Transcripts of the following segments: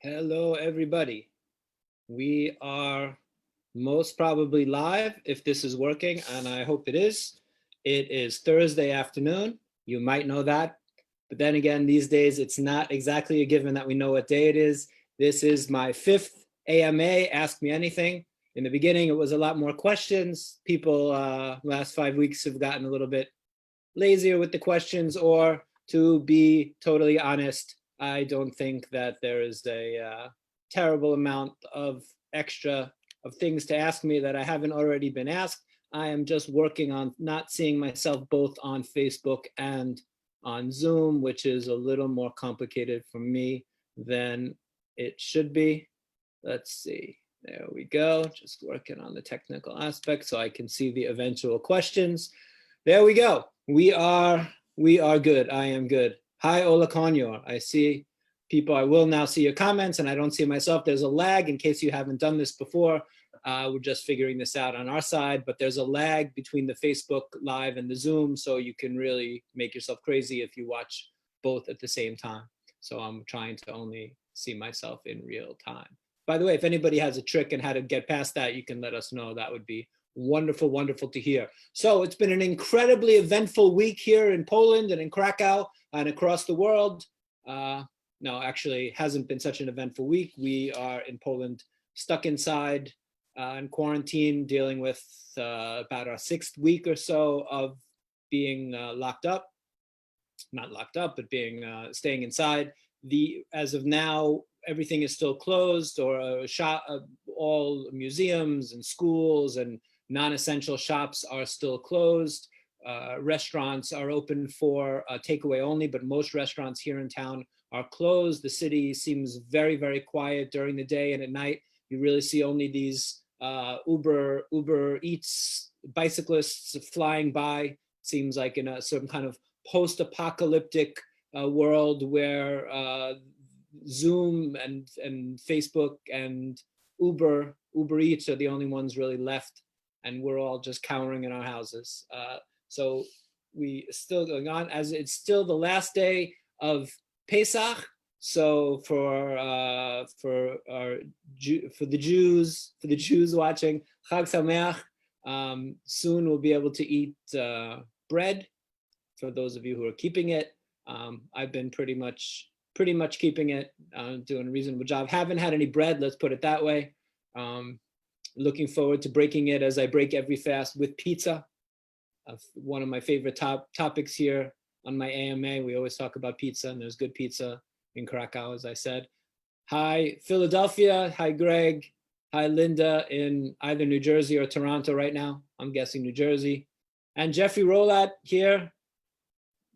Hello, everybody. We are most probably live if this is working, and I hope it is. It is Thursday afternoon. You might know that. But then again, these days, it's not exactly a given that we know what day it is. This is my fifth AMA, Ask Me Anything. In the beginning, it was a lot more questions. People last 5 weeks have gotten a little bit lazier with the questions, or to be totally honest, I don't think that there is a terrible amount of extra of things to ask me that I haven't already been asked. I am just working on not seeing myself both on Facebook and on Zoom, which is a little more complicated for me than it should be. Let's see. There we go. Just working on the technical aspect so I can see the eventual questions. There we go. We are good. I am good. Hi, Ola Konyor. I see people. I will now see your comments, and I don't see myself. There's a lag in case you haven't done this before. We're just figuring this out on our side, but there's a lag between the Facebook Live and the Zoom, so you can really make yourself crazy if you watch both at the same time. So I'm trying to only see myself in real time. By the way, if anybody has a trick and how to get past that, you can let us know. That would be wonderful, wonderful to hear. So it's been an incredibly eventful week here in Poland and in Krakow and across the world. No, actually, it hasn't been such an eventful week. We are in Poland, stuck inside in quarantine, dealing with about our 6th week or so of being locked up. Not locked up, but being staying inside. As of now, everything is still closed, or all museums and schools and non-essential shops are still closed. Restaurants are open for takeaway only, but most restaurants here in town are closed. The city seems very, very quiet during the day, and at night you really see only these Uber Eats bicyclists flying by. Seems like in a certain kind of post-apocalyptic world where Zoom and Facebook and Uber Eats are the only ones really left, and we're all just cowering in our houses. So we still going on, as it's still the last day of Pesach. So for the Jews watching, Chag Sameach. Soon we'll be able to eat bread. For those of you who are keeping it, I've been pretty much keeping it, doing a reasonable job. Haven't had any bread, let's put it that way. Looking forward to breaking it as I break every fast with pizza. One of my favorite topics here on my AMA. We always talk about pizza, and there's good pizza in Krakow, as I said. Hi, Philadelphia. Hi, Greg. Hi, Linda in either New Jersey or Toronto right now. I'm guessing New Jersey. And Jeffrey Rolat here.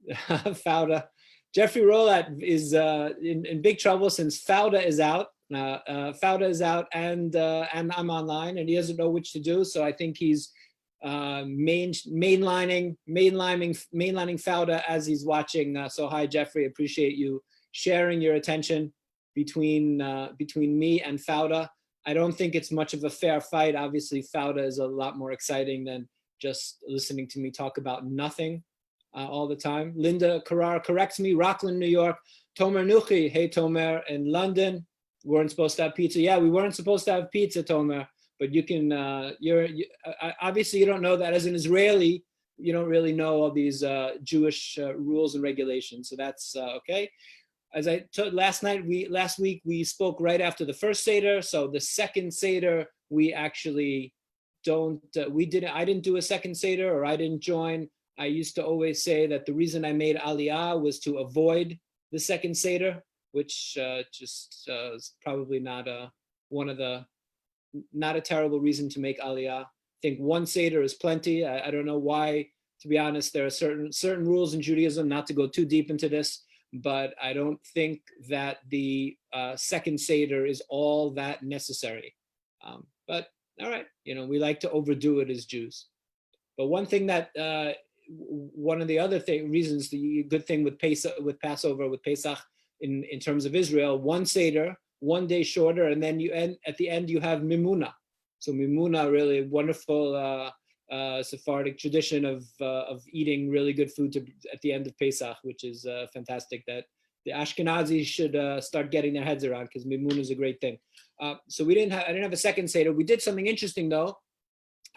Fauda. Jeffrey Rolat is in big trouble since Fauda is out. Fauda is out, and I'm online, and he doesn't know which to do. So I think he's mainlining Fauda as he's watching. So hi, Jeffrey. Appreciate you sharing your attention between me and Fauda. I don't think it's much of a fair fight. Obviously, Fauda is a lot more exciting than just listening to me talk about nothing all the time. Linda Carrar corrects me. Rockland, New York. Tomer Nuchi. Hey, Tomer. In London, weren't supposed to have pizza. Yeah, we weren't supposed to have pizza, Tomer. But you can. Obviously you don't know that. As an Israeli, you don't really know all these Jewish rules and regulations. So that's okay. As I told last week, we spoke right after the first Seder. So the second Seder, we actually don't. I didn't do a second Seder, or I didn't join. I used to always say that the reason I made Aliyah was to avoid the second Seder, which just is probably not a terrible reason to make Aliyah. I think one Seder is plenty. I don't know why, to be honest. There are certain rules in Judaism, not to go too deep into this, but I don't think that the second Seder is all that necessary. But all right, we like to overdo it as Jews. But one thing that one of the other reasons, the good thing with Passover, with Pesach, in terms of Israel, one Seder, one day shorter, and then at the end you have Mimuna. So Mimuna, really wonderful Sephardic tradition of eating really good food at the end of Pesach, which is fantastic that the Ashkenazis should start getting their heads around, because Mimun is a great thing. So I didn't have a second Seder. We did something interesting though.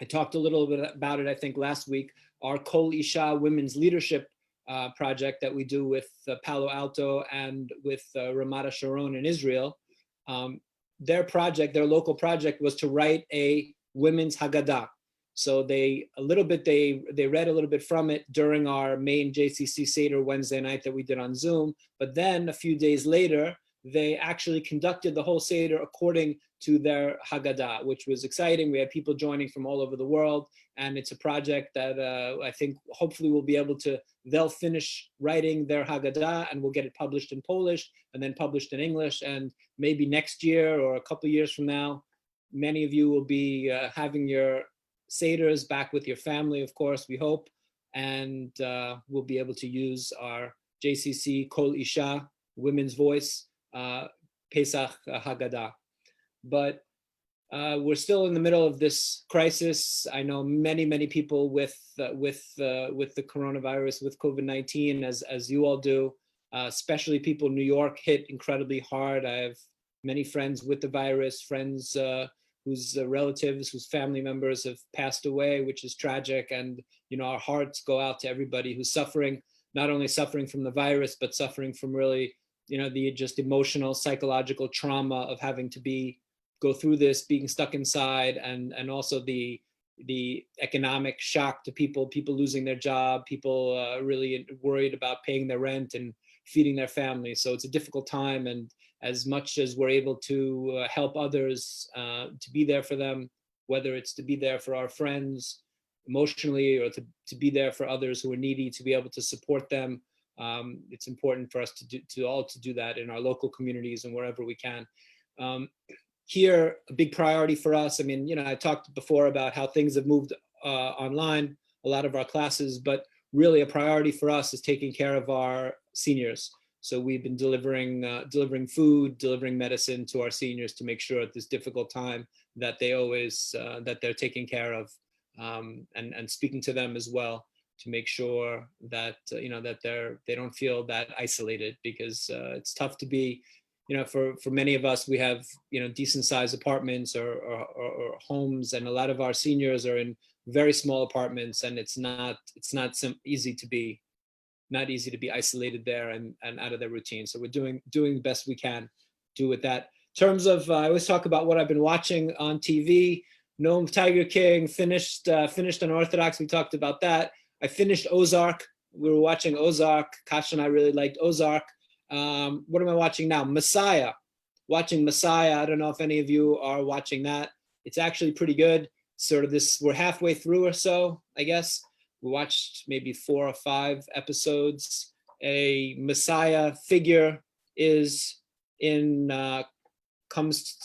I talked a little bit about it, I think, last week. Our Kol Isha Women's Leadership project that we do with Palo Alto and with Ramat Sharon in Israel. Their project, their local project, was to write a women's Haggadah. So they read a little bit from it during our main JCC Seder Wednesday night that we did on Zoom. But then a few days later, they actually conducted the whole Seder according to their Haggadah, which was exciting. We had people joining from all over the world, and it's a project that I think hopefully we'll be able to, they'll finish writing their Haggadah and we'll get it published in Polish and then published in English. And maybe next year or a couple of years from now, many of you will be having your Seders back with your family, of course, we hope. And we'll be able to use our JCC Kol Isha, Women's Voice, Pesach Haggadah. But we're still in the middle of this crisis. I know many people with the coronavirus, with COVID-19, as you all do, especially people in New York hit incredibly hard. I have many friends with the virus, friends whose relatives, whose family members have passed away, which is tragic. And our hearts go out to everybody who's suffering, not only suffering from the virus, but suffering from really the just emotional, psychological trauma of having to go through this, being stuck inside, and also the economic shock to people losing their job, people really worried about paying their rent and feeding their families. So it's a difficult time, and as much as we're able to help others, to be there for them, whether it's to be there for our friends emotionally or to be there for others who are needy, to be able to support them, it's important for us to do that in our local communities and wherever we can. Here, a big priority for us, I talked before about how things have moved online, a lot of our classes, but really a priority for us is taking care of our seniors. So we've been delivering food, delivering medicine to our seniors to make sure at this difficult time that that they're taken care of, and speaking to them as well to make sure that that they don't feel that isolated, because it's tough to be. For many of us, we have decent sized apartments or homes, and a lot of our seniors are in very small apartments, and it's not easy to be isolated there and out of their routine. So we're doing the best we can do with that. In terms of, I always talk about what I've been watching on TV. Noam Tiger King finished Unorthodox. We talked about that. I finished Ozark. We were watching Ozark. Kasha and I really liked Ozark. What am I watching now? Messiah. Watching Messiah. I don't know if any of you are watching that. It's actually pretty good. We're halfway through or so, I guess. We watched maybe 4 or 5 episodes. A Messiah figure comes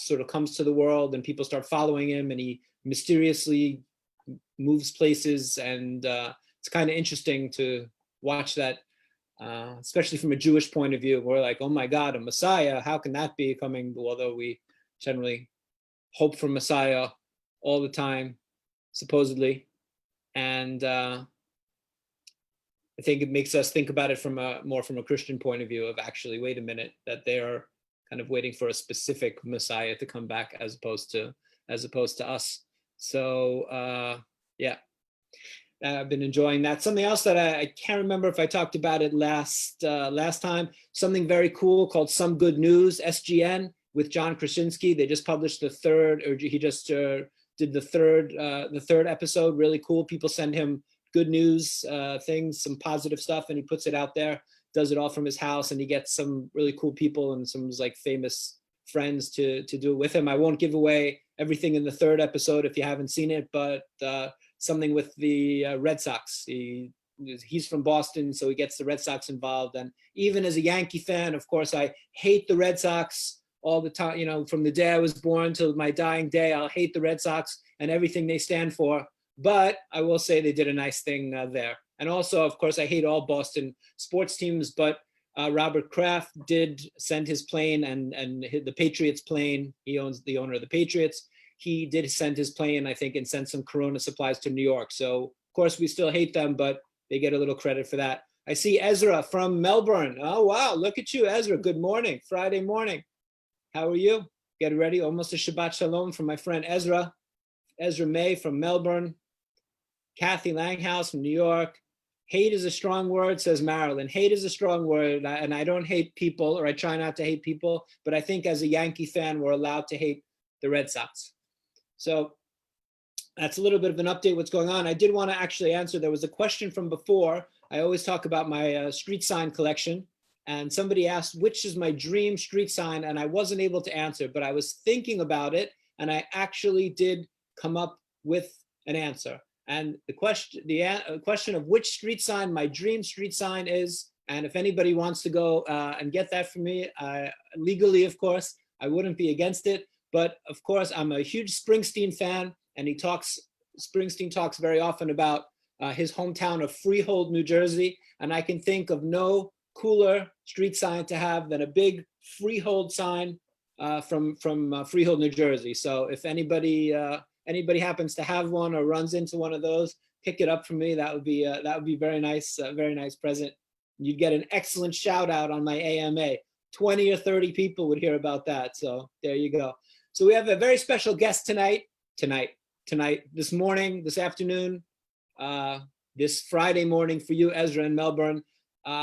to the world, and people start following him, and he mysteriously moves places, and it's kind of interesting to watch that, especially from a Jewish point of view. We're like, oh my God, a Messiah, how can that be coming? Although we generally hope for Messiah all the time, supposedly. And I think it makes us think about it more from a Christian point of view of actually, wait a minute, that they are kind of waiting for a specific Messiah to come back as opposed to us. So yeah, I've been enjoying that. Something else that I can't remember if I talked about it last time, something very cool called Some Good News, SGN, with John Krasinski. They just published he just did the third episode. Really cool. People send him good news things, some positive stuff, and he puts it out there, does it all from his house, and he gets some really cool people and some like famous friends to do it with him. I won't give away everything in the third episode if you haven't seen it, but something with the Red Sox. He's from Boston, so he gets the Red Sox involved. And even as a Yankee fan, of course, I hate the Red Sox all the time. From the day I was born till my dying day, I'll hate the Red Sox and everything they stand for. But I will say they did a nice thing there. And also, of course, I hate all Boston sports teams, but Robert Kraft did send his plane and the Patriots plane. He owns the owner of the Patriots. He did send his plane, I think, and send some Corona supplies to New York. So, of course, we still hate them, but they get a little credit for that. I see Ezra from Melbourne. Oh, wow. Look at you, Ezra. Good morning. Friday morning. How are you? Get ready. Almost a Shabbat Shalom from my friend Ezra. Ezra May from Melbourne. Kathy Langhouse from New York. Hate is a strong word, says Marilyn. Hate is a strong word, and I don't hate people, or I try not to hate people, but I think as a Yankee fan, we're allowed to hate the Red Sox. So that's a little bit of an update what's going on. I did want to actually answer, there was a question from before. I always talk about my street sign collection, and somebody asked, which is my dream street sign? And I wasn't able to answer, but I was thinking about it, and I actually did come up with an answer. And the question of which street sign my dream street sign is, and if anybody wants to go and get that for me, legally, of course, I wouldn't be against it. But of course, I'm a huge Springsteen fan, and Springsteen talks very often about his hometown of Freehold, New Jersey. And I can think of no cooler street sign to have than a big Freehold sign from Freehold, New Jersey. So if anybody happens to have one or runs into one of those, pick it up for me. That would be very nice present. You'd get an excellent shout out on my AMA. 20 or 30 people would hear about that. So there you go. So we have a very special guest tonight, this morning, this afternoon, this Friday morning for you, Ezra in Melbourne.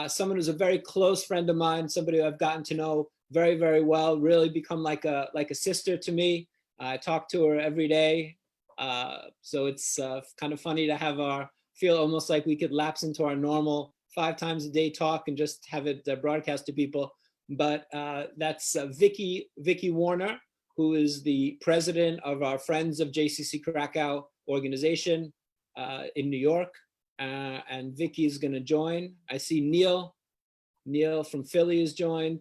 Someone who's a very close friend of mine, somebody who I've gotten to know very, very well, really become like a sister to me. I talk to her every day. So it's kind of funny to feel almost like we could lapse into our normal 5 times a day talk and just have it broadcast to people. But that's Vicki Warner, who is the president of our Friends of JCC Krakow organization in New York. And Vicki is going to join. I see Neil from Philly is joined.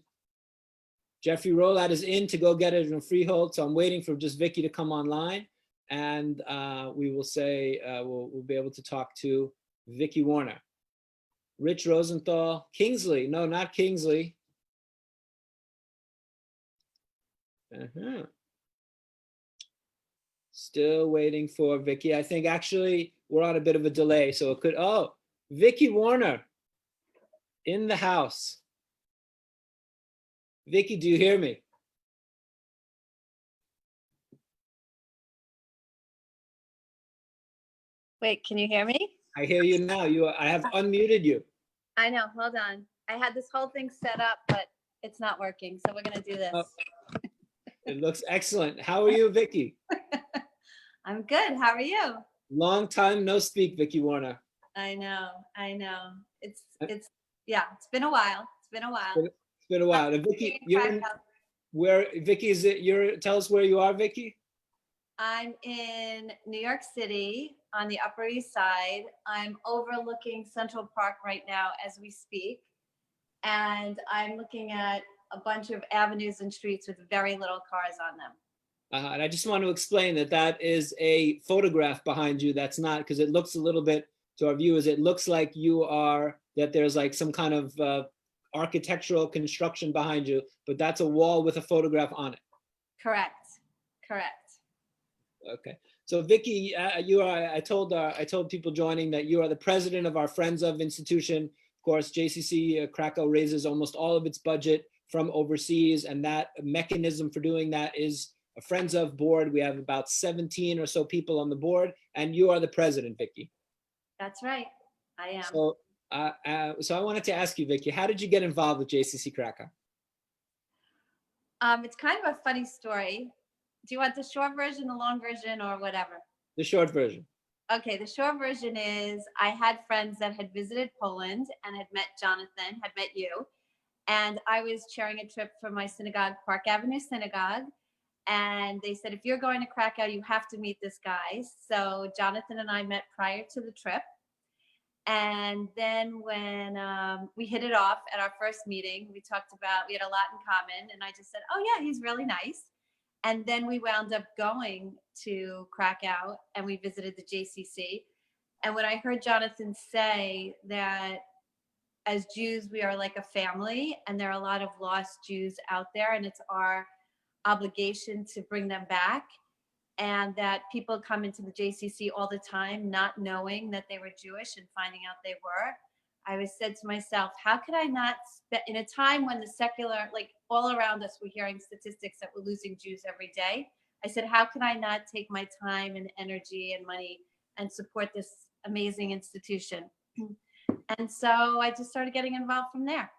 Jeffrey Rolat is in to go get it from Freehold. So I'm waiting for just Vicki to come online. And we will say, we'll be able to talk to Vicki Warner. Rich Rosenthal, Kingsley, no, not Kingsley. Still waiting for Vicki. I think actually we're on a bit of a delay, so it could, Vicki Warner in the house. Vicki, do you hear me? Wait, can you hear me? I hear you now. I have unmuted you. I know, hold on. I had this whole thing set up, but it's not working, so we're gonna do this. It looks excellent. How are you, Vicki? I'm good, how are you? Long time no speak, Vicki Warner. I know. It's been a while. It's been a while. Now, Vicki, Vicki, is it tell us where you are, Vicki? I'm in New York City on the Upper East Side. I'm overlooking Central Park right now as we speak. And I'm looking at a bunch of avenues and streets with very little cars on them. And I just want to explain that is a photograph behind you. That's not, because it looks a little bit, to our viewers, it looks like that there's like some kind of architectural construction behind you, but that's a wall with a photograph on it. Correct. Okay. So Vicki, I told people joining that you are the president of our Friends of institution. Of course, JCC Krakow raises almost all of its budget from overseas, and that mechanism for doing that is a Friends of board. We have about 17 or so people on the board, and you are the president, Vicki. That's right, I am. So I wanted to ask you, Vicki, how did you get involved with JCC Krakow? It's kind of a funny story. Do you want the short version, the long version, or whatever? The short version. Okay, the short version is I had friends that had visited Poland and had met Jonathan, had met you, and I was chairing a trip for my synagogue, Park Avenue Synagogue, and they said, if you're going to Krakow, you have to meet this guy. So Jonathan and I met prior to the trip. And then when we hit it off at our first meeting, we had a lot in common, and I just said, oh yeah, he's really nice. And then we wound up going to Krakow and we visited the JCC. And when I heard Jonathan say that as Jews, we are like a family and there are a lot of lost Jews out there and it's our obligation to bring them back, and that people come into the JCC all the time not knowing that they were Jewish and finding out they were. I said to myself, how could I not in a time when the secular, like all around us, we're hearing statistics that we're losing Jews every day. I said, how can I not take my time and energy and money and support this amazing institution? And so I just started getting involved from there.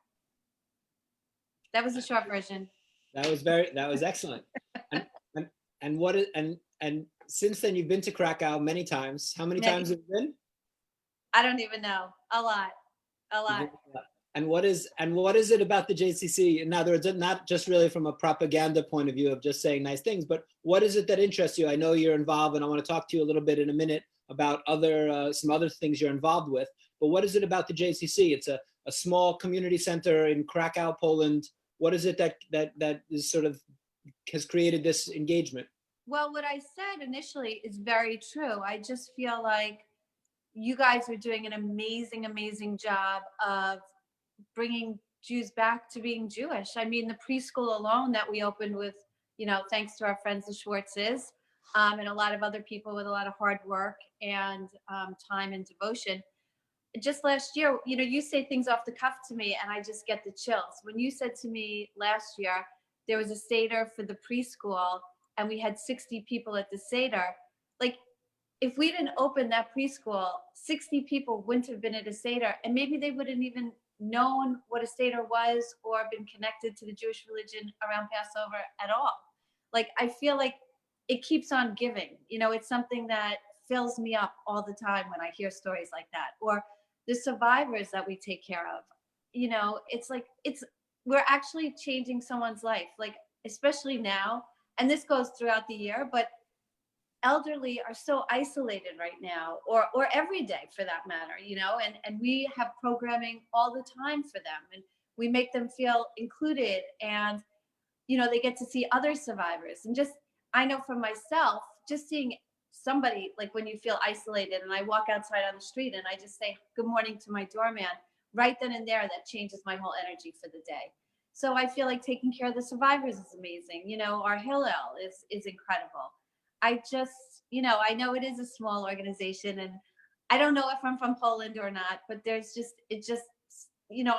That was a short version. That was excellent. And what is, and since then you've been to Krakow many times. How many times have you been? I don't even know. A lot. And what is it about the JCC? In other words, not just really from a propaganda point of view of just saying nice things, but what is it that interests you? I know you're involved, and I want to talk to you a little bit in a minute about some other things you're involved with. But what is it about the JCC? It's a small community center in Krakow, Poland. What is it that is sort of has created this engagement? Well, what I said initially is very true. I just feel like you guys are doing an amazing, amazing job of bringing Jews back to being Jewish. I mean, the preschool alone that we opened with, thanks to our friends, the Schwartzes, and a lot of other people with a lot of hard work and time and devotion. Just last year, you say things off the cuff to me and I just get the chills. When you said to me last year, there was a Seder for the preschool and we had 60 people at the Seder, like, if we didn't open that preschool, 60 people wouldn't have been at a Seder, and maybe they wouldn't even known what a Seder was or been connected to the Jewish religion around Passover at all. Like, I feel like it keeps on giving. It's something that fills me up all the time when I hear stories like that. Or the survivors that we take care of. It's like, we're actually changing someone's life, like, especially now, and this goes throughout the year, but elderly are so isolated right now, or every day for that matter, and we have programming all the time for them, and we make them feel included, and they get to see other survivors. And just, I know for myself, just seeing somebody, like when you feel isolated and I walk outside on the street and I just say good morning to my doorman, right then and there, that changes my whole energy for the day. So I feel like taking care of the survivors is amazing. Our Hillel is incredible. I just, I know it is a small organization, and I don't know if I'm from Poland or not, but I'm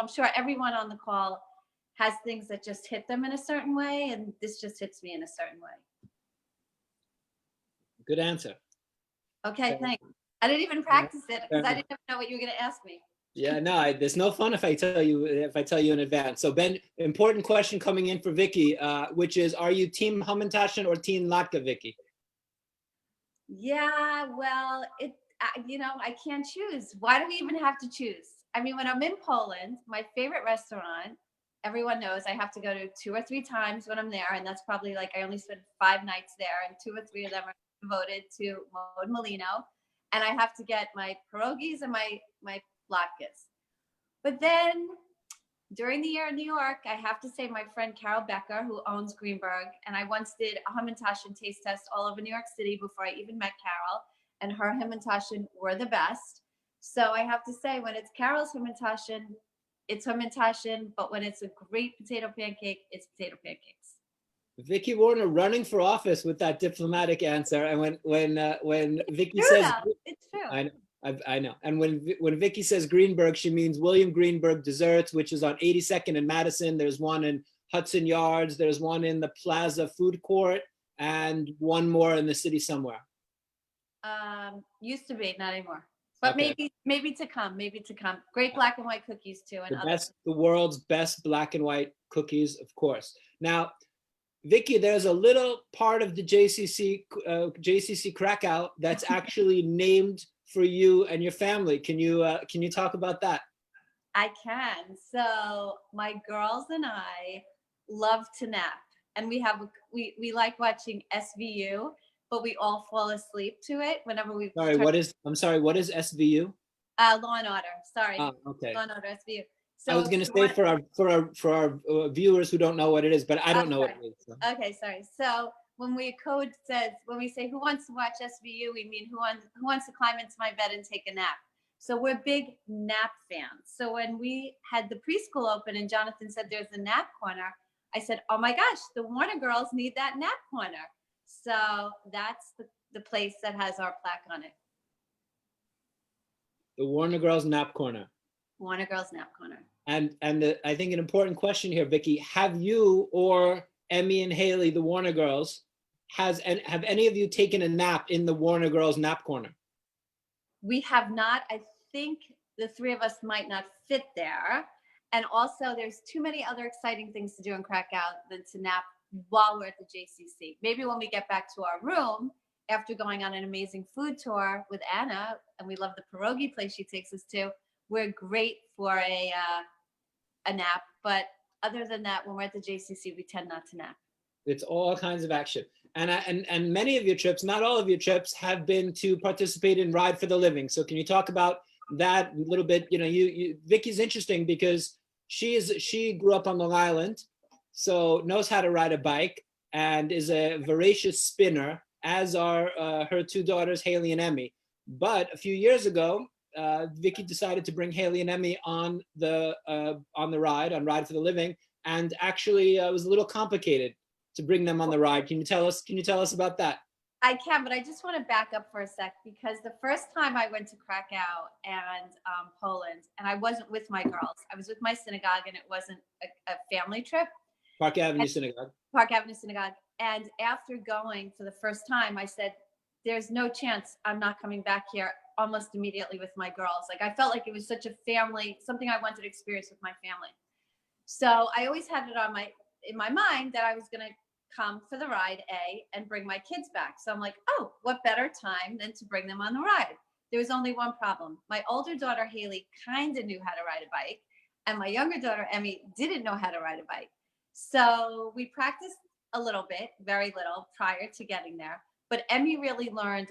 sure everyone on the call has things that just hit them in a certain way, and this just hits me in a certain way. Good answer. Okay, thanks. I didn't even practice it because I didn't even know what you were going to ask me. Yeah, no, there's no fun if I tell you in advance. So Ben, important question coming in for Vicki, which is, are you team Hamantashen or team Latka, Vicki? Yeah, well, I can't choose. Why do we even have to choose? I mean, when I'm in Poland, my favorite restaurant, everyone knows I have to go to 2 or 3 times when I'm there. And that's probably like, I only spend 5 nights there, and 2 or 3 of them are devoted to Mod Molino. And I have to get my pierogies and my latkes. But then during the year in New York, I have to say my friend Carol Becker, who owns Greenberg, and I once did a Hamantashen taste test all over New York City before I even met Carol, and her Hamantashen were the best. So I have to say, when it's Carol's Hamantashen, it's Hamantashen, but when it's a great potato pancake, it's potato pancakes. Vicki Warner running for office with that diplomatic answer, and when Vicki says, it's true. I know. And when Vicki says Greenberg, she means William Greenberg Desserts, which is on 82nd and Madison. There's one in Hudson Yards. There's one in the Plaza Food Court, and one more in the city somewhere. Used to be, not anymore. But okay. maybe to come. Great black and white cookies too. And the world's best black and white cookies, of course. Now, Vicki, there's a little part of the JCC Krakow that's actually named for you and your family. Can you talk about that? I can. So my girls and I love to nap, and we like watching SVU, but we all fall asleep to it whenever we. What is SVU? Law and Order. Sorry. Oh, okay. Law and Order, SVU. So I was going to say for our viewers who don't know what it is, but I don't know what it is. So. Okay, sorry. So when we say who wants to watch SVU, we mean who wants to climb into my bed and take a nap. So we're big nap fans. So when we had the preschool open and Jonathan said there's a nap corner, I said, oh my gosh, the Warner girls need that nap corner. So that's the place that has our plaque on it. The Warner Girls Nap Corner. Warner Girls Nap Corner. I think an important question here, Vicki, have you or Emmy and Haley, the Warner girls, have any of you taken a nap in the Warner Girls Nap Corner? We have not. I think the three of us might not fit there. And also there's too many other exciting things to do in Krakow than to nap while we're at the JCC. Maybe when we get back to our room, after going on an amazing food tour with Anna, and we love the pierogi place she takes us to, we're great for a nap. But other than that, when we're at the JCC, we tend not to nap. It's all kinds of action. And many of your trips, not all of your trips, have been to participate in Ride for the Living. So can you talk about that a little bit? You know, Vicki's interesting because she grew up on Long Island, so knows how to ride a bike and is a voracious spinner, as are her two daughters, Haley and Emmy. But a few years ago, Vicki decided to bring Haley and Emmy on the Ride for the Living, and actually it was a little complicated to bring them on the ride. Can you tell us about that? I can, but I just want to back up for a sec, because the first time I went to Krakow and Poland, and I wasn't with my girls, I was with my synagogue, and it wasn't a family trip. Park Avenue Synagogue. Park Avenue Synagogue. And after going for the first time, I said, there's no chance I'm not coming back here almost immediately with my girls. Like, I felt like it was such a family, something I wanted to experience with my family. So I always had it in my mind that I was going to come for the ride, and bring my kids back. So I'm like, oh, what better time than to bring them on the ride? There was only one problem. My older daughter, Haley, kind of knew how to ride a bike, and my younger daughter, Emmy, didn't know how to ride a bike. So we practiced a little bit, very little, prior to getting there. But Emmy really learned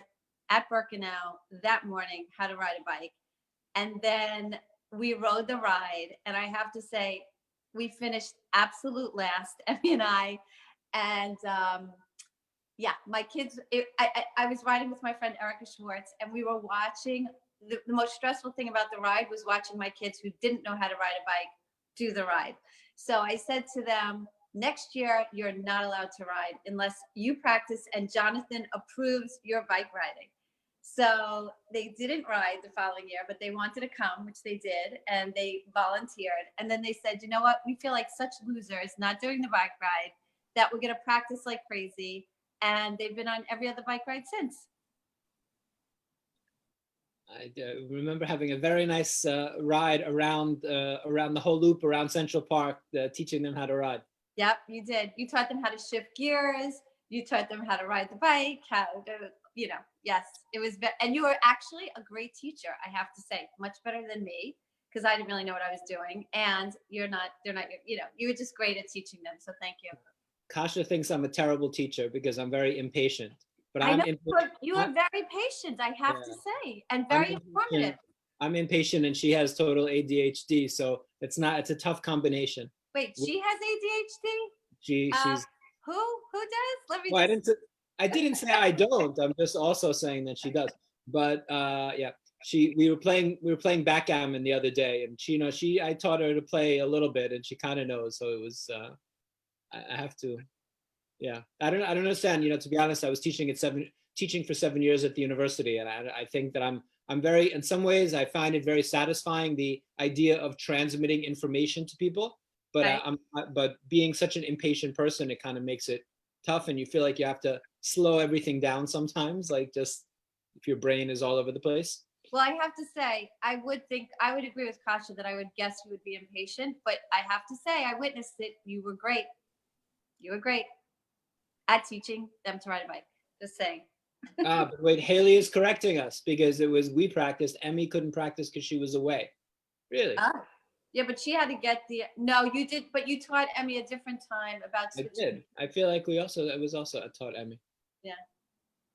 at Birkenau that morning how to ride a bike. And then we rode the ride, and I have to say, we finished absolute last, Emmy and I. And yeah, my kids, I was riding with my friend Erica Schwartz, and we were watching, the most stressful thing about the ride was watching my kids who didn't know how to ride a bike do the ride. So I said to them, next year, you're not allowed to ride unless you practice and Jonathan approves your bike riding. So they didn't ride the following year, but they wanted to come, which they did, and they volunteered. And then they said, you know what, we feel like such losers not doing the bike ride, that we're going to practice like crazy. And they've been on every other bike ride since. I remember having a very nice ride around the whole loop around Central Park, teaching them how to ride. Yep, you did. You taught them how to shift gears. You taught them how to ride the bike, how to, yes, it was, and you were actually a great teacher, I have to say, much better than me, because I didn't really know what I was doing. And they're not, you were just great at teaching them. So thank you. Kasha thinks I'm a terrible teacher because I'm very impatient. But you are very patient, I have to say, and very informative. I'm impatient, and she has total ADHD, so it's a tough combination. Wait, she has ADHD? She's who does? Let me. Well, I didn't say I don't. I'm just also saying that she does. But yeah, we were playing backgammon the other day, and I taught her to play a little bit, and she kind of knows. So it was. I have to, yeah. I don't understand. To be honest, I was teaching for 7 years at the university, and I think that I'm very, in some ways, I find it very satisfying, the idea of transmitting information to people. But right. But being such an impatient person, it kind of makes it tough, and you feel like you have to slow everything down sometimes, like just if your brain is all over the place. Well, I have to say, I would agree with Kasha that I would guess you would be impatient, but I have to say, I witnessed it. You were great. You were great at teaching them to ride a bike. Just saying. But wait, Haley is correcting us, because we practiced. Emmy couldn't practice because she was away. Really? Yeah, but she had to get no, you did, but you taught Emmy a different time about switching. I did. I feel like I taught Emmy. Yeah.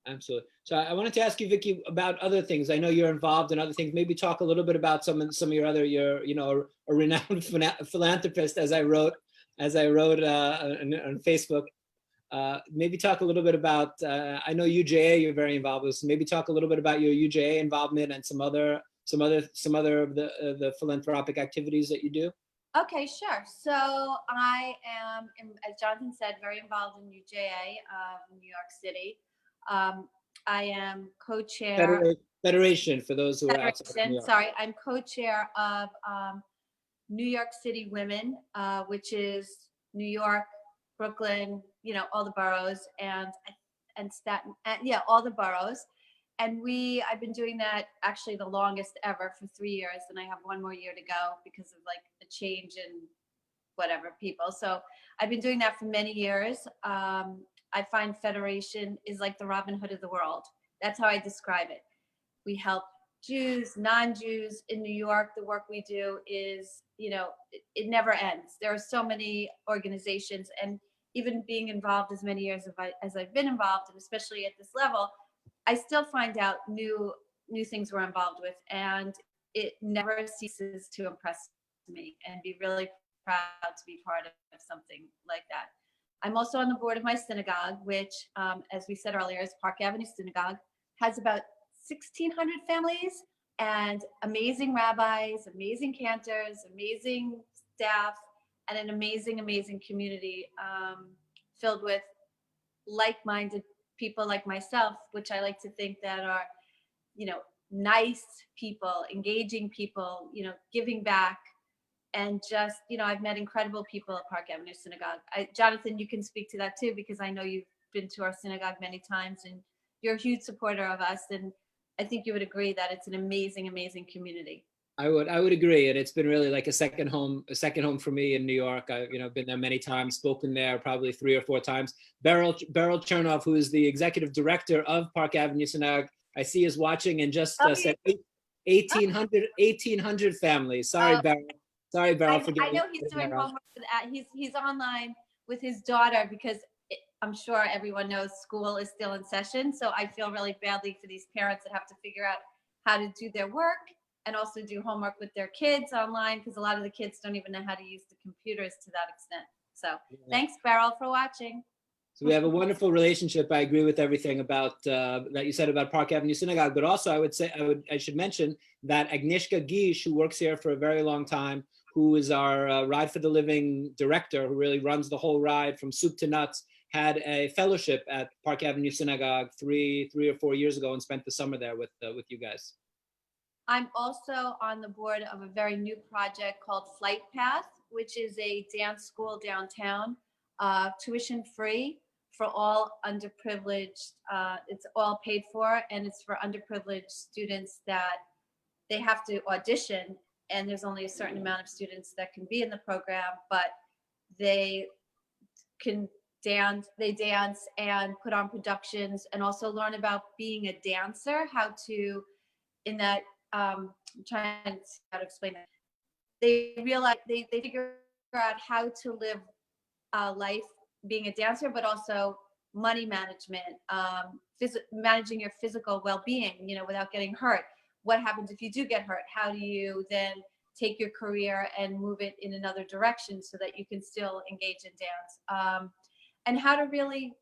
Absolutely. So I wanted to ask you, Vicki, about other things. I know you're involved in other things. Maybe talk a little bit about some of your other, a renowned philanthropist, as I wrote on Facebook. Maybe talk a little bit about, I know UJA you're very involved with, so maybe talk a little bit about your UJA involvement and some other of the philanthropic activities that you do. Okay, sure. So I am, as Jonathan said, very involved in UJA in New York City. I am co-chair. Federation, for those who are outside of New Federation, York. sorry, I'm co-chair of New York City Women, which is New York, Brooklyn, you know, all the boroughs, and Staten, yeah, all the boroughs. And I've been doing that actually the longest ever for 3 years, and I have one more year to go because of like the change in whatever people. So I've been doing that for many years. I find Federation is like the Robin Hood of the world. That's how I describe it. We help Jews, non-Jews in New York. The work we do is, you know, it never ends. There are so many organizations, and even being involved as many years as I've been involved, and especially at this level, I still find out new things we're involved with, and it never ceases to impress me and be really proud to be part of something like that. I'm also on the board of my synagogue, which, as we said earlier, is Park Avenue Synagogue, has about 1,600 families and amazing rabbis, amazing cantors, amazing staff, and an amazing, amazing community filled with like-minded people like myself, which I like to think that are, you know, nice people, engaging people, you know, giving back. And just, you know, I've met incredible people at Park Avenue Synagogue. Jonathan, you can speak to that too, because I know you've been to our synagogue many times and you're a huge supporter of us. And I think you would agree that it's an amazing, amazing community. I would agree, and it's been really like a second home for me in New York. I've been there many times, spoken there probably 3 or 4 times. Beryl Chernoff, who is the executive director of Park Avenue Synagogue, I see is watching and just said 1,800 families. Sorry, Beryl. Sorry, Beryl. I know he's doing homework. He's online with his daughter because I'm sure everyone knows school is still in session. So I feel really badly for these parents that have to figure out how to do their work and also do homework with their kids online, because a lot of the kids don't even know how to use the computers to that extent. So thanks, Beryl, for watching. So we have a wonderful relationship. I agree with everything about that you said about Park Avenue Synagogue, but also I should mention that Agnieszka Gish, who works here for a very long time, who is our Ride for the Living director, who really runs the whole ride from soup to nuts, had a fellowship at Park Avenue Synagogue three or 4 years ago and spent the summer there with you guys. I'm also on the board of a very new project called Flight Path, which is a dance school downtown, tuition free for all underprivileged. It's all paid for, and it's for underprivileged students that they have to audition, and there's only a certain amount of students that can be in the program, but they can dance and put on productions and also learn about being a dancer, how to, in that, I'm trying to see how to explain it. They realize they figure out how to live life being a dancer, but also money management, managing your physical well-being, you know, without getting hurt. What happens if you do get hurt? How do you then take your career and move it in another direction so that you can still engage in dance? And how to really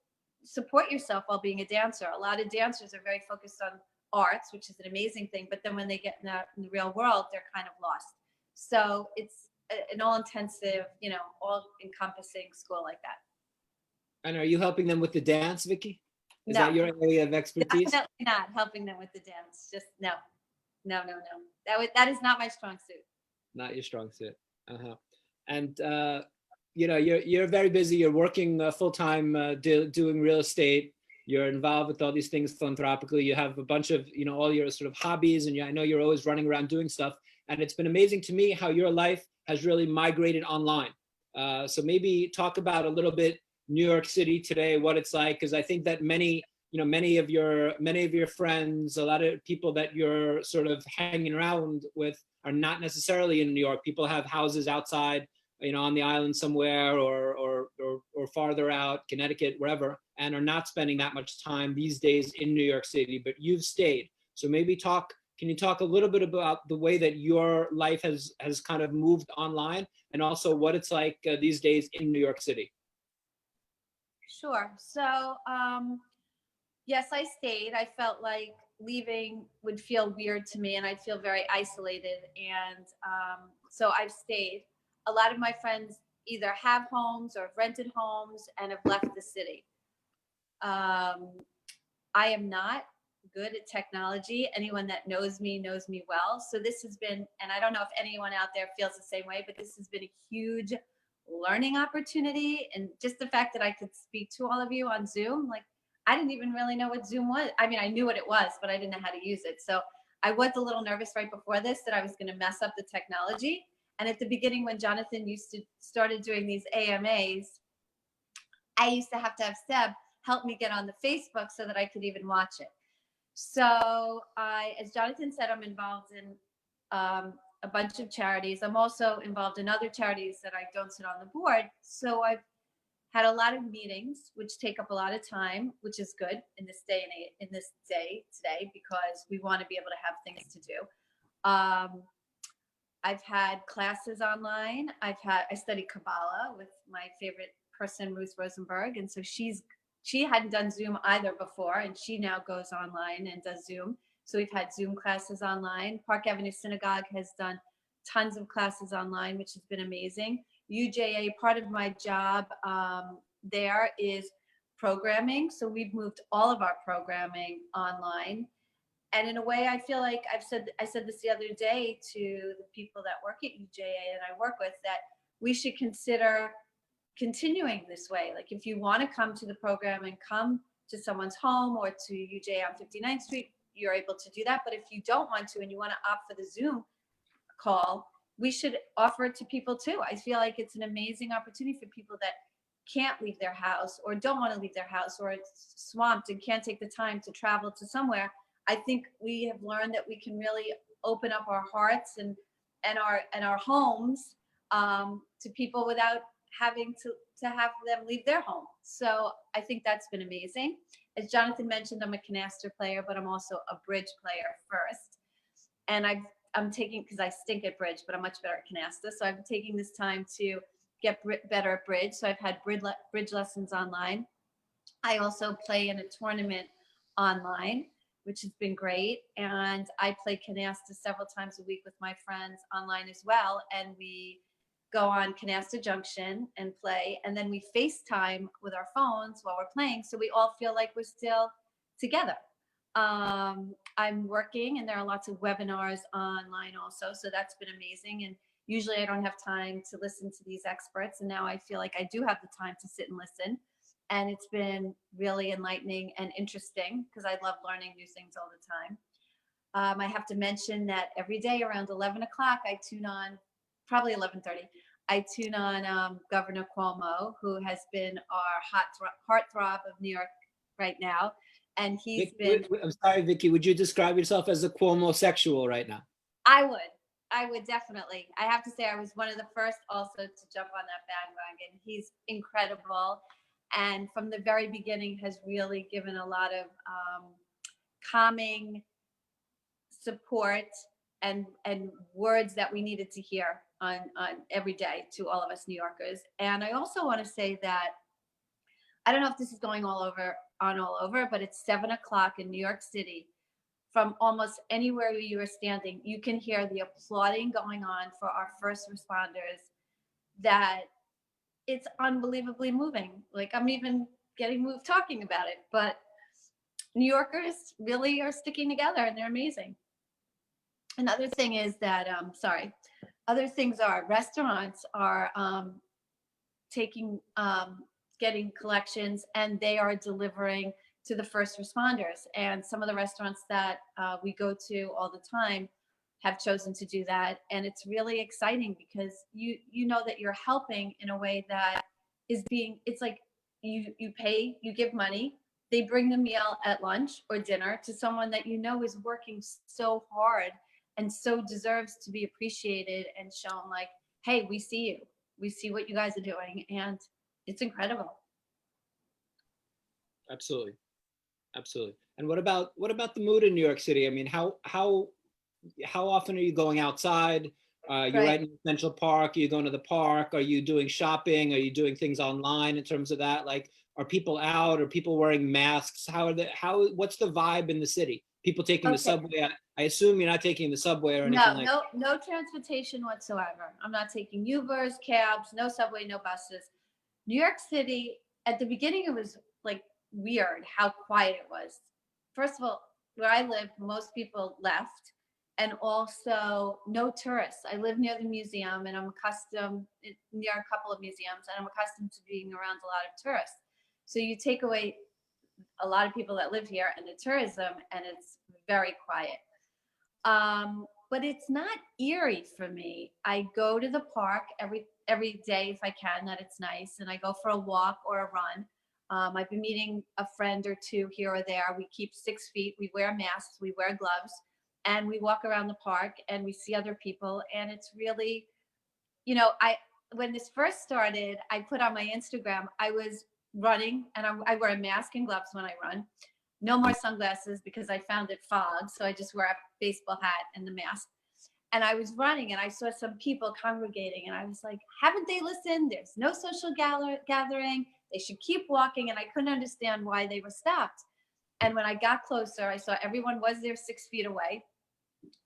support yourself while being a dancer. A lot of dancers are very focused on arts, which is an amazing thing, but then when they get in the real world, they're kind of lost. So it's an all-intensive, you know, all-encompassing school like that. And are you helping them with the dance, Vicki? Is no, that your area of expertise? Definitely not helping them with the dance. Just no. That is not my strong suit. Not your strong suit. And you know, you're very busy. You're working full-time doing real estate. You're involved with all these things philanthropically. You have a bunch of, you know, all your sort of hobbies, and I know you're always running around doing stuff. And it's been amazing to me how your life has really migrated online. So maybe talk about a little bit New York City today, what it's like, because I think that many of your friends, a lot of people that you're sort of hanging around with are not necessarily in New York. People have houses outside, you know, on the island somewhere or farther out, Connecticut, wherever, and are not spending that much time these days in New York City, but you've stayed. So maybe can you talk a little bit about the way that your life has kind of moved online, and also what it's like these days in New York City? Sure. So, yes, I stayed. I felt like leaving would feel weird to me and I'd feel very isolated. And so I've stayed. A lot of my friends either have homes or have rented homes and have left the city. I am not. good at technology. Anyone that knows me well. So this has been, and I don't know if anyone out there feels the same way, but this has been a huge learning opportunity. And just the fact that I could speak to all of you on Zoom, like I didn't even really know what Zoom was. I mean, I knew what it was, but I didn't know how to use it. So I was a little nervous right before this that I was going to mess up the technology. And at the beginning, when Jonathan started doing these AMAs, I used to have Seb help me get on the Facebook so that I could even watch it. So as Jonathan said, I'm involved in a bunch of charities. I'm also involved in other charities that I don't sit on the board. So I've had a lot of meetings, which take up a lot of time, which is good in this day today, because we want to be able to have things to do. I've had classes online. I studied Kabbalah with my favorite person, Ruth Rosenberg. And so she hadn't done Zoom either before, and she now goes online and does Zoom. So we've had Zoom classes online. Park Avenue Synagogue has done tons of classes online, which has been amazing. UJA, part of my job there is programming. So we've moved all of our programming online. And in a way, I feel like I said this the other day to the people that work at UJA and I work with, that we should consider continuing this way. Like if you want to come to the program and come to someone's home or to UJA on 59th Street, you're able to do that. But if you don't want to and you want to opt for the Zoom call, we should offer it to people too. I feel like it's an amazing opportunity for people that can't leave their house or don't want to leave their house or it's swamped and can't take the time to travel to somewhere. I think we have learned that we can really open up our hearts and our homes to people without having to have them leave their home. So I think that's been amazing. As Jonathan mentioned, I'm a canaster player, but I'm also a bridge player first. And I'm taking, because I stink at bridge, but I'm much better at canasta. So I'm taking this time to get better at bridge. So I've had bridge lessons online. I also play in a tournament online, which has been great. And I play canasta several times a week with my friends online as well. And we go on Canasta Junction and play. And then we FaceTime with our phones while we're playing. So we all feel like we're still together. I'm working and there are lots of webinars online also. So that's been amazing. And usually I don't have time to listen to these experts. And now I feel like I do have the time to sit and listen. And it's been really enlightening and interesting because I love learning new things all the time. I have to mention that every day around 11 o'clock, I tune on, probably 11:30, I tune on Governor Cuomo, who has been our heartthrob of New York right now. And he's been... I'm sorry, Vicki, would you describe yourself as a Cuomo-sexual right now? I would definitely. I have to say I was one of the first also to jump on that bandwagon. He's incredible. And from the very beginning has really given a lot of calming support and words that we needed to hear on every day to all of us New Yorkers. And I also want to say that, I don't know if this is going all over, but it's 7 o'clock in New York City. From almost anywhere you are standing, you can hear the applauding going on for our first responders, that it's unbelievably moving. Like I'm even getting moved talking about it, but New Yorkers really are sticking together and they're amazing. Another thing is that, other things are restaurants are getting collections and they are delivering to the first responders. And some of the restaurants that we go to all the time have chosen to do that. And it's really exciting because you know that you're helping in a way that is it's like you pay, you give money, they bring the meal at lunch or dinner to someone that you know is working so hard and so deserves to be appreciated and shown like, hey, we see you. We see what you guys are doing. And it's incredible. Absolutely. Absolutely. And what about the mood in New York City? I mean, how often are you going outside? You're right in Central Park. Are you going to the park? Are you doing shopping? Are you doing things online in terms of that? Like, are people out? Are people wearing masks? What's the vibe in the city? People taking the subway? I assume you're not taking the subway or anything no transportation whatsoever. I'm not taking Ubers, cabs, no subway, no buses. New York City, at the beginning, it was like weird how quiet it was. First of all, where I live, most people left, and also no tourists. I live near the museum, and I'm accustomed near a couple of museums, and I'm accustomed to being around a lot of tourists. So you take away a lot of people that live here and the tourism, and it's very quiet. But it's not eerie for me. I go to the park every day if I can, that it's nice, and I go for a walk or a run. I've been meeting a friend or two here or there. We keep 6 feet, we wear masks, we wear gloves, and we walk around the park and we see other people. And it's really, when this first started, I put on my Instagram, I was running, and I wear a mask and gloves when I run. No more sunglasses because I found it fog. So I just wear a baseball hat and the mask. And I was running and I saw some people congregating, and I was like, haven't they listened? There's no social gathering. They should keep walking. And I couldn't understand why they were stopped. And when I got closer, I saw everyone was there 6 feet away,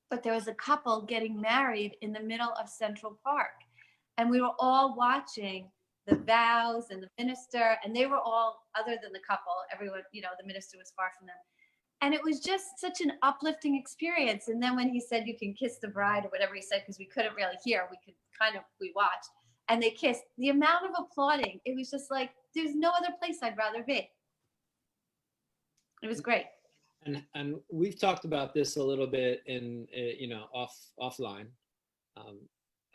but there was a couple getting married in the middle of Central Park. And we were all watching the vows and the minister, and they were all, other than the couple, everyone, the minister was far from them. And it was just such an uplifting experience. And then when he said, you can kiss the bride, or whatever he said, because we couldn't really hear, we watched, and they kissed, the amount of applauding, it was just like, there's no other place I'd rather be. It was great. And we've talked about this a little bit in, offline.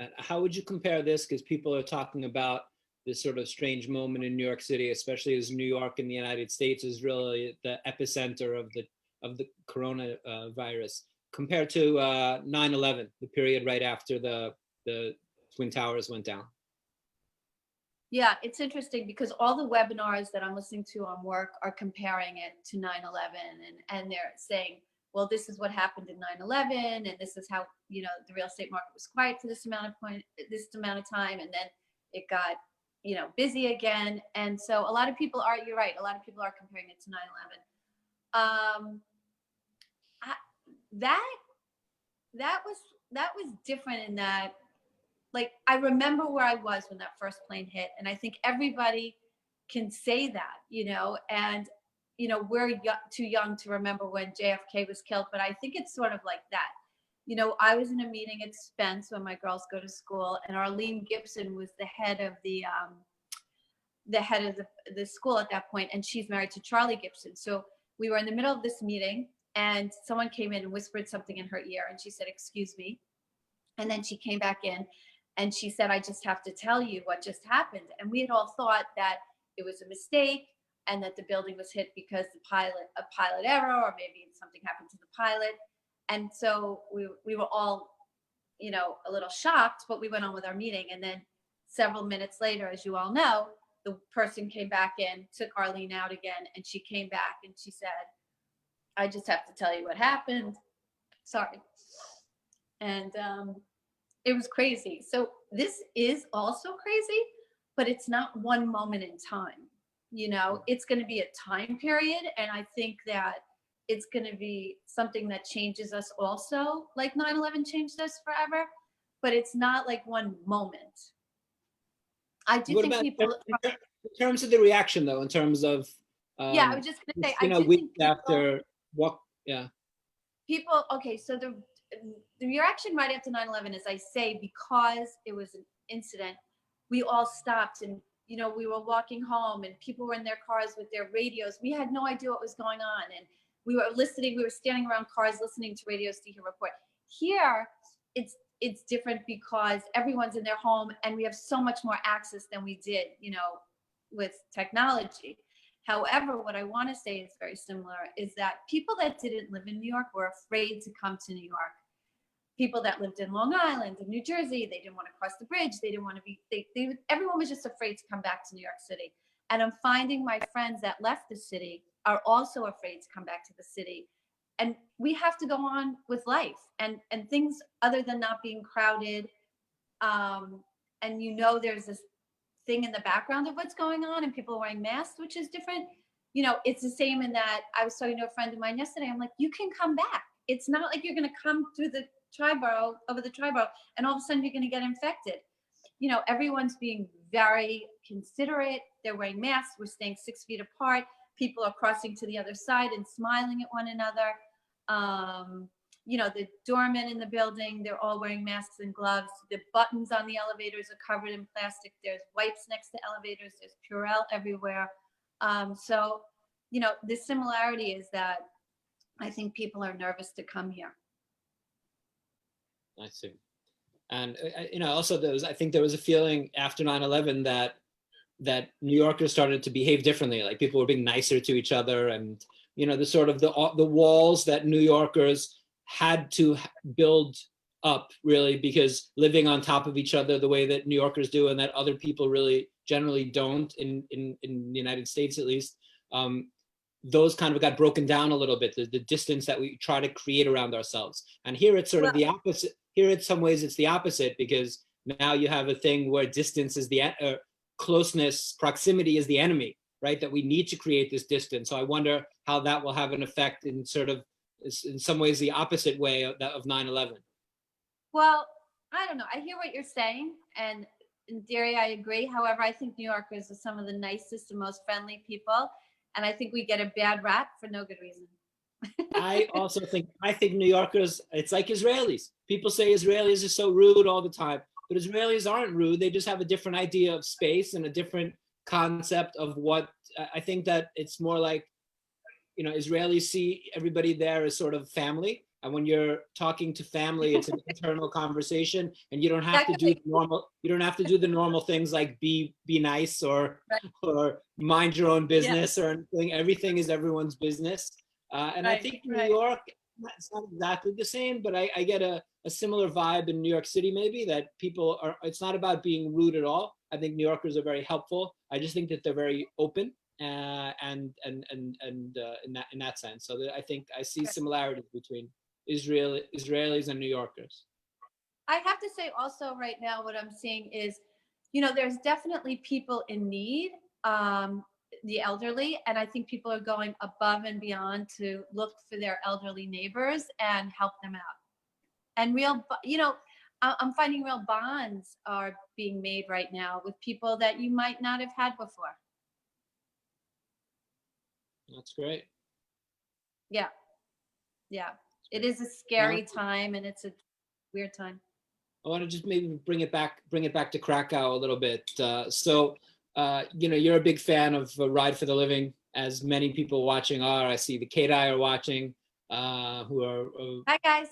And how would you compare this? Because people are talking about this sort of strange moment in New York City, especially as New York in the United States is really the epicenter of the coronavirus, compared to 9/11, the period right after the Twin Towers went down. Yeah, it's interesting because all the webinars that I'm listening to on work are comparing it to 9/11, and they're saying, well, this is what happened in 9/11, and this is how, the real estate market was quiet for this amount of time, and then it got, busy again. And so a lot of people are, you're right, a lot of people are comparing it to 9/11. That was different in that, like, I remember where I was when that first plane hit, and I think everybody can say that, and we're too young to remember when JFK was killed, but I think it's sort of like that. I was in a meeting at Spence when my girls go to school, and Arlene Gibson was the head of the school at that point, and she's married to Charlie Gibson. So we were in the middle of this meeting, and someone came in and whispered something in her ear, and she said, "Excuse me," and then she came back in, and she said, "I just have to tell you what just happened." And we had all thought that it was a mistake, and that the building was hit because a pilot error, or maybe something happened to the pilot. And so we were all, a little shocked, but we went on with our meeting. And then several minutes later, as you all know, the person came back in, took Arlene out again, and she came back and she said, "I just have to tell you what happened. Sorry." And it was crazy. So this is also crazy, but it's not one moment in time. It's going to be a time period. And I think that it's going to be something that changes us also, like 9/11 changed us forever, but it's not like one moment. I do think people. In terms of the reaction, though, in terms of. Yeah, I was just going to say, I do week think people, after what, yeah. People, okay, so the reaction right after 9/11, as I say, because it was an incident, we all stopped, and we were walking home, and people were in their cars with their radios. We had no idea what was going on, and we were listening. We were standing around cars listening to radios to hear a report. Here, it's different because everyone's in their home, and we have so much more access than we did, with technology. However, what I want to say is very similar, is that people that didn't live in New York were afraid to come to New York. People that lived in Long Island and New Jersey, they didn't want to cross the bridge. They didn't want to be, everyone was just afraid to come back to New York City. And I'm finding my friends that left the city are also afraid to come back to the city. And we have to go on with life and things other than not being crowded. And there's this thing in the background of what's going on, and people wearing masks, which is different. It's the same in that I was talking to a friend of mine yesterday. I'm like, you can come back. It's not like you're going to come through the over the tri-borough, and all of a sudden you're going to get infected. Everyone's being very considerate. They're wearing masks. We're staying 6 feet apart. People are crossing to the other side and smiling at one another. The doormen in the building, they're all wearing masks and gloves. The buttons on the elevators are covered in plastic. There's wipes next to elevators. There's Purell everywhere. The similarity is that I think people are nervous to come here. I see. And, also I think there was a feeling after 9/11 that New Yorkers started to behave differently. Like people were being nicer to each other, and, the walls that New Yorkers had to build up, really, because living on top of each other the way that New Yorkers do, and that other people really generally don't in the United States, at least, those kind of got broken down a little bit, the distance that we try to create around ourselves. And here it's sort of the opposite. Here in some ways it's the opposite, because now you have a thing where distance is closeness, proximity is the enemy, right? That we need to create this distance. So I wonder how that will have an effect in in some ways the opposite way of 9/11. Well, I don't know. I hear what you're saying, and in theory, I agree. However, I think New Yorkers are some of the nicest and most friendly people, and I think we get a bad rap for no good reason. I think New Yorkers, it's like Israelis. People say Israelis are so rude all the time, but Israelis aren't rude. They just have a different idea of space and a different concept of what. I think that it's more like, Israelis see everybody there as sort of family. And when you're talking to family, it's an internal conversation, and you don't have to do the normal things like be nice or mind your own business or anything. Everything is everyone's business. I think New York, it's not exactly the same, but I get a similar vibe in New York City, maybe, that people are, it's not about being rude at all. I think New Yorkers are very helpful. I just think that they're very open and in that sense. So I think I see similarities between Israelis and New Yorkers. I have to say also right now, what I'm seeing is, there's definitely people in need, the elderly, and I think people are going above and beyond to look for their elderly neighbors and help them out. And I'm finding real bonds are being made right now with people that you might not have had before. That's great. Yeah. It is a scary time, and it's a weird time. I want to just maybe bring it back to Krakow a little bit. You're a big fan of Ride for the Living, as many people watching are. I see the Kadai are watching, who are hi guys,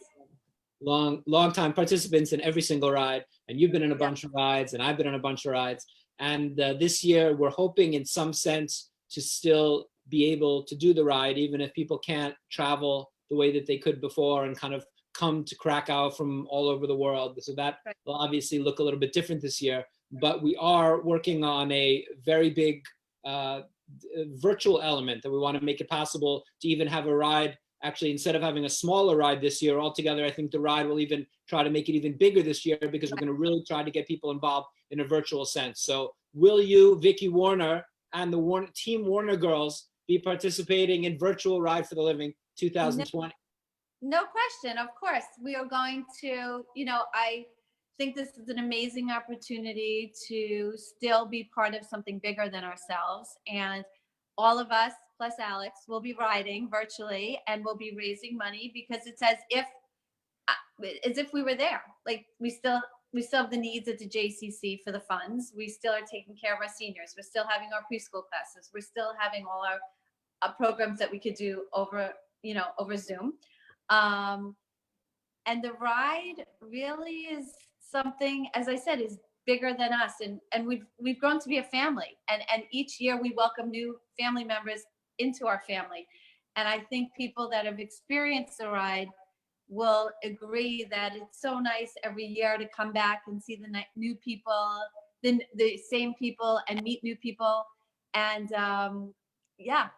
long time participants in every single ride, and you've been in a bunch of rides, and I've been in a bunch of rides. And this year, we're hoping, in some sense, to still be able to do the ride, even if people can't travel the way that they could before, and kind of come to Krakow from all over the world. So that will obviously look a little bit different this year. But we are working on a very big virtual element that we want to make it possible to even have a ride. Actually, instead of having a smaller ride this year altogether, I think the ride will even try to make it even bigger this year, because we're going to really try to get people involved in a virtual sense. So will you, Vicki Warner, and the Team Warner girls be participating in virtual Ride for the Living 2020? No question. Of course, we are going to, I think this is an amazing opportunity to still be part of something bigger than ourselves. And all of us, plus Alex, will be riding virtually, and we'll be raising money, because it's as if we were there. Like we still have the needs at the JCC for the funds. We still are taking care of our seniors. We're still having our preschool classes. We're still having all our programs that we could do over Zoom. And the ride really is something, as I said, is bigger than us, and we've grown to be a family, and each year we welcome new family members into our family. And I think people that have experienced the ride will agree that it's so nice every year to come back and see the new people, the same people, and meet new people. And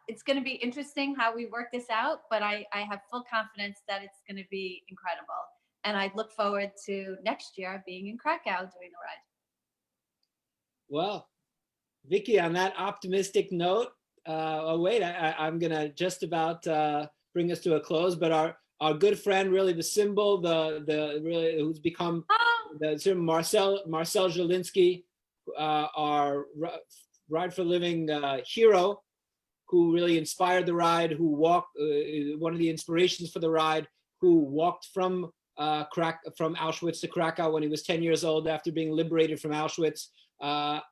it's going to be interesting how we work this out, but I have full confidence that it's going to be incredible. And I look forward to next year being in Krakow doing the ride. Well, Vicki, on that optimistic note, I'm going to just about bring us to a close, but our good friend, really the symbol, the really who's become the Marcel Zielinski, our Ride for Living hero, who really inspired the ride, who walked, one of the inspirations for the ride, who walked from Auschwitz to Krakow when he was 10 years old after being liberated from Auschwitz, and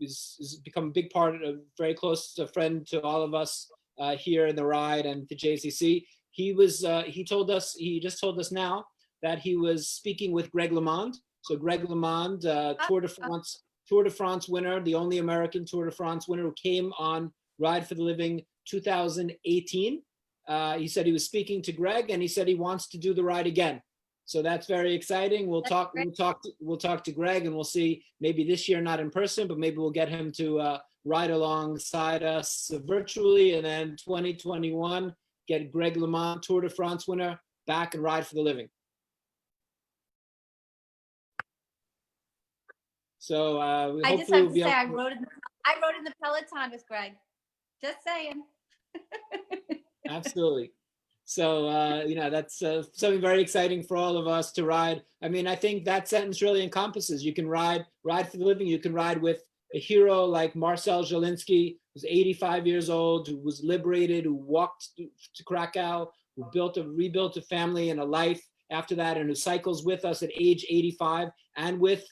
has become a big part, a very close friend to all of us here in the ride and to JCC. He just told us now that he was speaking with Greg LeMond. So Greg LeMond, Tour de France winner, the only American Tour de France winner who came on Ride for the Living 2018. He said he was speaking to Greg, and he said he wants to do the ride again. So that's very exciting. We'll talk to Greg, and we'll see, maybe this year not in person, but maybe we'll get him to ride alongside us virtually, and then 2021 get Greg LeMond, Tour de France winner, back and Ride for the Living. So we I just have to say, I rode in the Peloton with Greg. Just saying. Absolutely. So, you know, that's something very exciting for all of us to ride. I mean, I think that sentence really encompasses, you can ride for the living. You can ride with a hero like Marcel Zielinski, who's 85 years old, who was liberated, who walked to Krakow, who rebuilt a family and a life after that, and who cycles with us at age 85, and with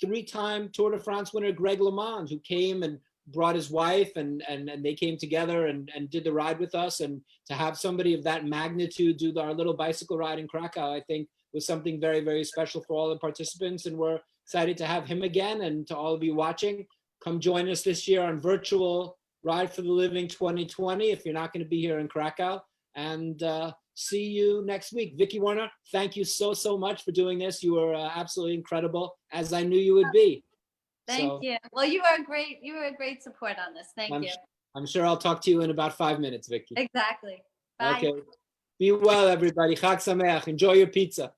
three-time Tour de France winner Greg LeMond, who came and brought his wife, and they came together and did the ride with us. And to have somebody of that magnitude do our little bicycle ride in Krakow, I think was something very, very special for all the participants. And we're excited to have him again. And to all of you watching, come join us this year on virtual Ride for the Living 2020 if you're not going to be here in Krakow. And see you next week. Vicki Warner, thank you so much for doing this. You were absolutely incredible, as I knew you would be. Thank you. Well, you were a great support on this. Thank you. I'm sure I'll talk to you in about 5 minutes, Vicki. Exactly. Bye. Okay. Be well, everybody. Chag Sameach. Enjoy your pizza.